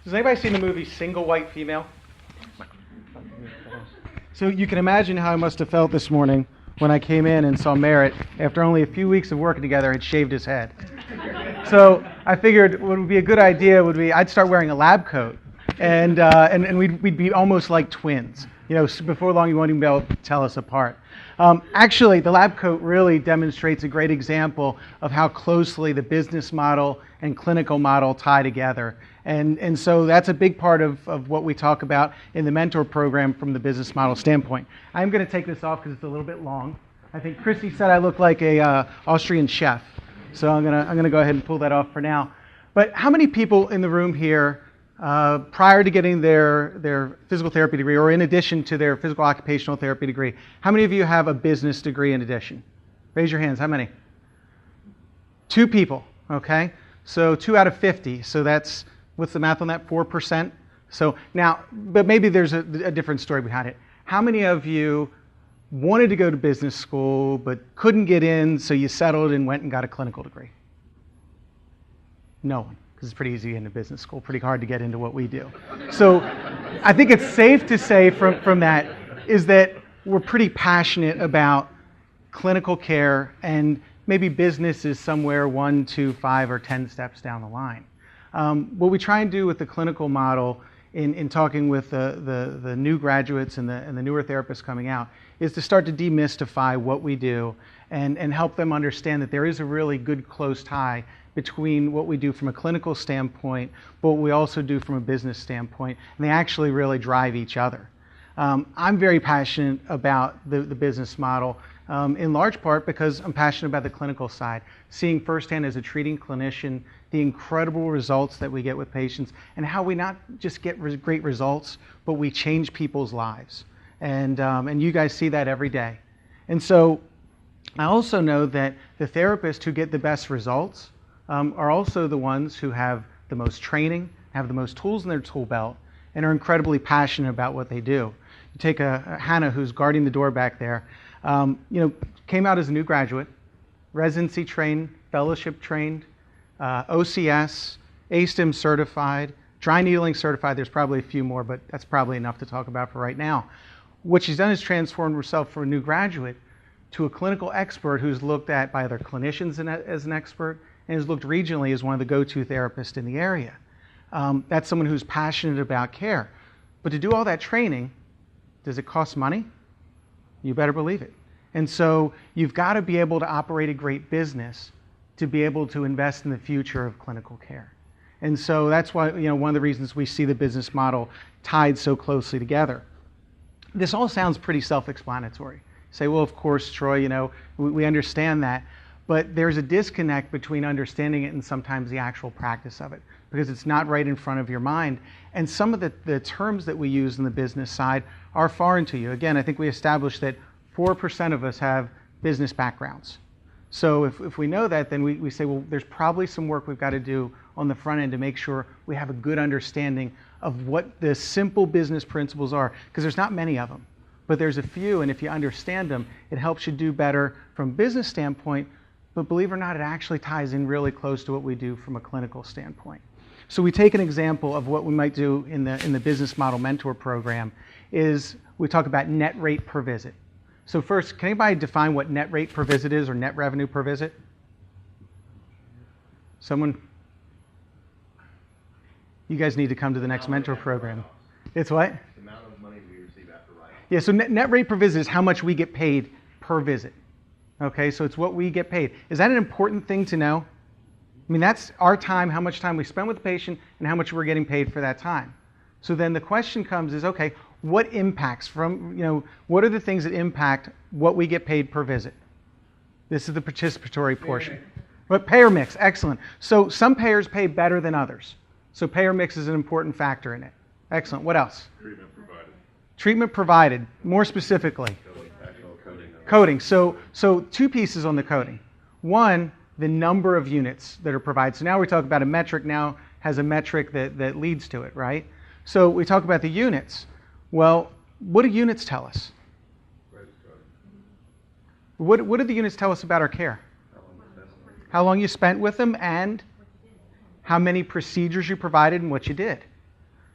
Has anybody seen the movie Single White Female? So you can imagine how I must have felt this morning when I came in and saw Merritt, after only a few weeks of working together, had shaved his head. So I figured what would be a good idea would be I'd start wearing a lab coat, and we'd be almost like twins. You know, before long you won't even be able to tell us apart. Actually, the lab coat really demonstrates a great example of how closely the business model and clinical model tie together. And so that's a big part of what we talk about in the mentor program from the business model standpoint. I'm going to take this off because it's a little bit long. I think Christy said I look like a Austrian chef. So I'm gonna go ahead and pull that off for now. But how many people in the room here, prior to getting their physical therapy degree, or in addition to their physical occupational therapy degree, how many of you have a business degree in addition? Raise your hands. How many? 2 people. Okay. So 2 out of 50. So that's, what's the math on that? 4%. So now, but maybe there's a different story behind it. How many of you wanted to go to business school but couldn't get in, so you settled and went and got a clinical degree? No one, because it's pretty easy into business school, pretty hard to get into what we do. So I think it's safe to say from that is that we're pretty passionate about clinical care, and maybe business is somewhere 1, 2, 5, or 10 steps down the line. What we try and do with the clinical model in talking with the new graduates and the newer therapists coming out is to start to demystify what we do and help them understand that there is a really good close tie between what we do from a clinical standpoint, but what we also do from a business standpoint, and they actually really drive each other. I'm very passionate about the business model, in large part because I'm passionate about the clinical side, seeing firsthand as a treating clinician the incredible results that we get with patients and how we not just get great results, but we change people's lives. And you guys see that every day. And so I also know that the therapists who get the best results are also the ones who have the most training, have the most tools in their tool belt, and are incredibly passionate about what they do. You take a Hannah, who's guarding the door back there, came out as a new graduate, residency trained, fellowship trained, OCS, ASTM certified, dry needling certified. There's probably a few more, but that's probably enough to talk about for right now. What she's done is transformed herself from a new graduate to a clinical expert who's looked at by other clinicians as an expert and is looked regionally as one of the go-to therapists in the area. That's someone who's passionate about care. But to do all that training, does it cost money? You better believe it. And so you've got to be able to operate a great business to be able to invest in the future of clinical care. And so that's why, one of the reasons we see the business model tied so closely together. This all sounds pretty self-explanatory. You say, well, of course, Troy, we understand that. But there's a disconnect between understanding it and sometimes the actual practice of it, because it's not right in front of your mind. And some of the terms that we use in the business side are foreign to you. Again, I think we established that 4% of us have business backgrounds. So if we know that, then we say, well, there's probably some work we've got to do on the front end to make sure we have a good understanding of what the simple business principles are, because there's not many of them, but there's a few, and if you understand them, it helps you do better from a business standpoint, but believe it or not, it actually ties in really close to what we do from a clinical standpoint. So we take an example of what we might do in the business model mentor program is we talk about net rate per visit. So first, can anybody define what net rate per visit is or net revenue per visit? Someone? You guys need to come to the next mentor program. It's what? The amount of money we receive after writing. Yeah, so net rate per visit is how much we get paid per visit. Okay, so it's what we get paid. Is that an important thing to know? I mean, that's our time, how much time we spend with the patient, and how much we're getting paid for that time. So then the question comes is, okay, what impacts what are the things that impact what we get paid per visit? This is the participatory portion. But payer mix, excellent. So some payers pay better than others. So payer mix is an important factor in it. Excellent. What else? Treatment provided. Treatment provided, more specifically. Coding. So 2 pieces on the coding. One, the number of units that are provided. So now we talk about a metric now has a metric that leads to it, right? So we talk about the units. Well, what do units tell us? What do the units tell us about our care? How long you spent with them and how many procedures you provided and what you did.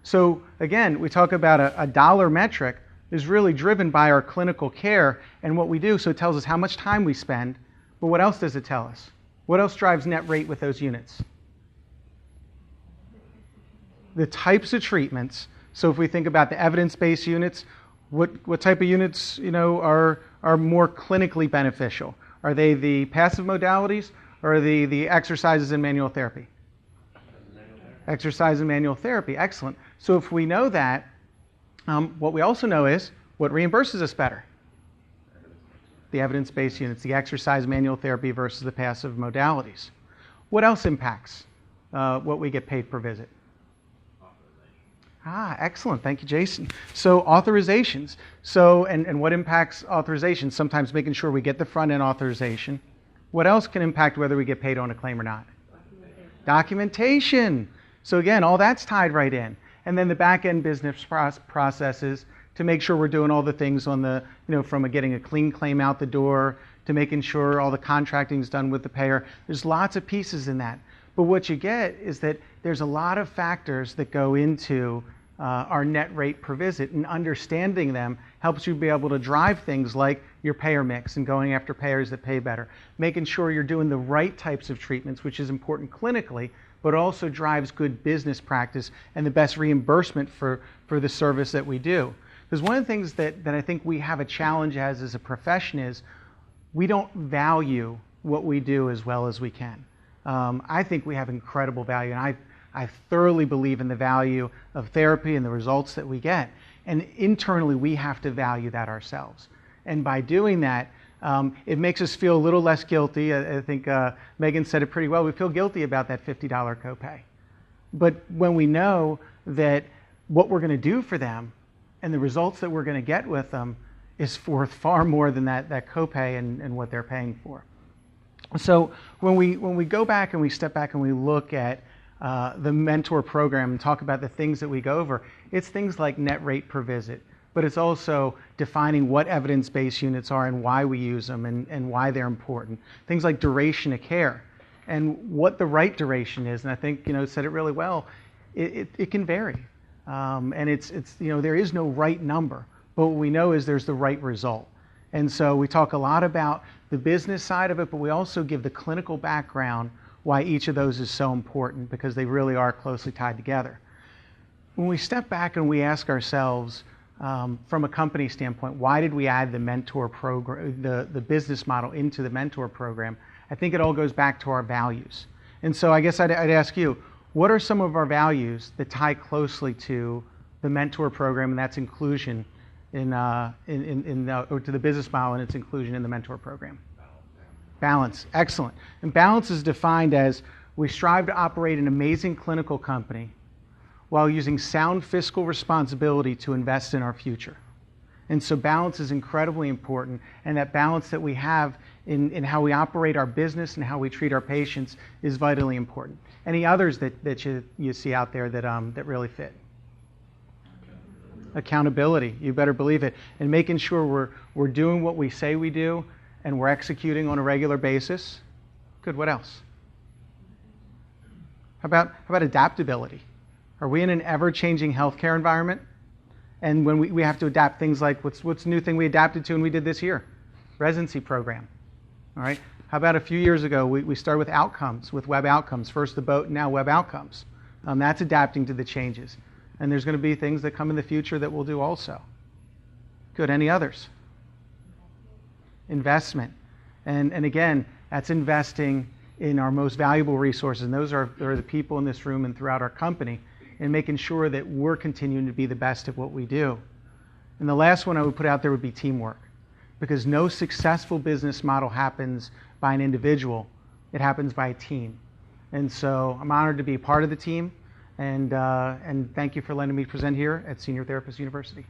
So again, we talk about a dollar metric is really driven by our clinical care and what we do. So it tells us how much time we spend, but what else does it tell us? What else drives net rate with those units? The types of treatments. So if we think about the evidence-based units, what type of units, are more clinically beneficial? Are they the passive modalities or are they the exercises and manual therapy? Exercise and manual therapy, excellent. So if we know that, what we also know is what reimburses us better? The evidence-based units, the exercise manual therapy versus the passive modalities. What else impacts what we get paid per visit? Excellent. Thank you, Jason. So authorizations. So, and what impacts authorizations? Sometimes making sure we get the front-end authorization. What else can impact whether we get paid on a claim or not? Documentation. So again, all that's tied right in. And then the back-end business processes to make sure we're doing all the things on the, from getting a clean claim out the door to making sure all the contracting is done with the payer. There's lots of pieces in that. But what you get is that there's a lot of factors that go into our net rate per visit, and understanding them helps you be able to drive things like your payer mix and going after payers that pay better, making sure you're doing the right types of treatments, which is important clinically, but also drives good business practice and the best reimbursement for the service that we do. Because one of the things that I think we have a challenge as a profession is we don't value what we do as well as we can. I think we have incredible value, and I thoroughly believe in the value of therapy and the results that we get. And internally, we have to value that ourselves. And by doing that, it makes us feel a little less guilty. I think Megan said it pretty well. We feel guilty about that $50 copay. But when we know that what we're going to do for them and the results that we're going to get with them is worth far more than that copay and what they're paying for. So when we go back and we step back and we look at the mentor program and talk about the things that we go over, it's things like net rate per visit, but it's also defining what evidence-based units are and why we use them and why they're important. Things like duration of care and what the right duration is. And I think, said it really well, it can vary. And it's there is no right number, but what we know is there's the right result. And so we talk a lot about the business side of it, but we also give the clinical background why each of those is so important, because they really are closely tied together. When we step back and we ask ourselves, from a company standpoint, why did we add the mentor program, the business model into the mentor program? I think it all goes back to our values. And so I guess I'd ask you, what are some of our values that tie closely to the mentor program, and that's inclusion or to the business model and its inclusion in the mentor program? Balance, excellent. And balance is defined as we strive to operate an amazing clinical company while using sound fiscal responsibility to invest in our future. And so balance is incredibly important, and that balance that we have in how we operate our business and how we treat our patients is vitally important. Any others that you see out there that really fit? Accountability, you better believe it. And making sure we're doing what we say we do and we're executing on a regular basis. Good, what else? How about adaptability? Are we in an ever-changing healthcare environment? And when we have to adapt things like, what's the new thing we adapted to and we did this year? Residency program, all right? How about a few years ago, we started with outcomes, with web outcomes, first the boat, now web outcomes. That's adapting to the changes. And there's going to be things that come in the future that we'll do also. Good, any others? Investment. And again, that's investing in our most valuable resources, and those are the people in this room and throughout our company, and making sure that we're continuing to be the best at what we do. And the last one I would put out there would be teamwork, because no successful business model happens by an individual, it happens by a team. And so I'm honored to be a part of the team, and thank you for letting me present here at Senior Therapist University.